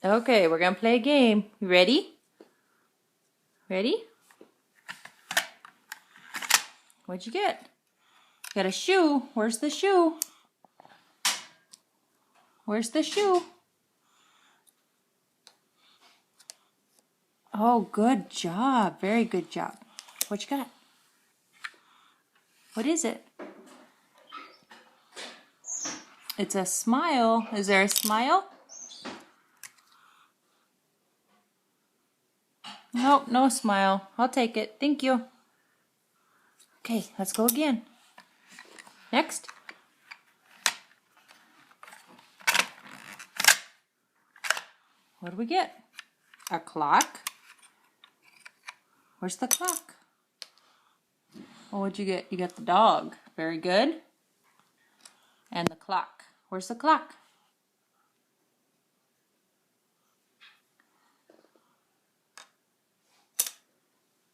Okay, we're gonna play a game. You ready? Ready? What'd you get? Got a shoe. Where's the shoe? Where's the shoe? Oh, good job. Very good job. What you got? What is it? It's a smile. Is there a smile? Nope, no smile. I'll take it. Thank you. Okay, let's go again. Next. What do we get? A clock. Where's the clock? Oh, what'd you get? You got the dog. Very good. And the clock. Where's the clock?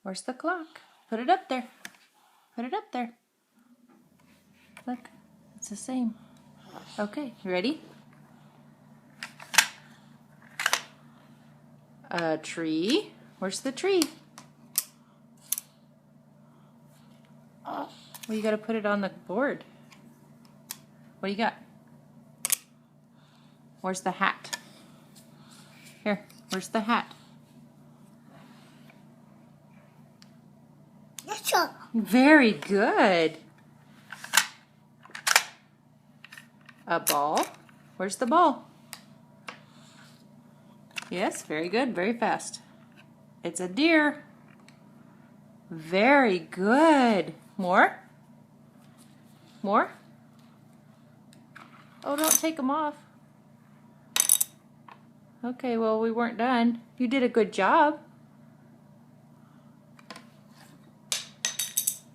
Where's the clock? Put it up there. Put it up there. Look, it's the same. Okay, you ready? A tree. Where's the tree? Well, you gotta put it on the board. What do you got? Where's the hat? Here, where's the hat? Very good. A ball. Where's the ball? Yes, very good, very fast. It's a deer. Very good. More? More? Oh, don't take them off. Okay, well, we weren't done. You did a good job.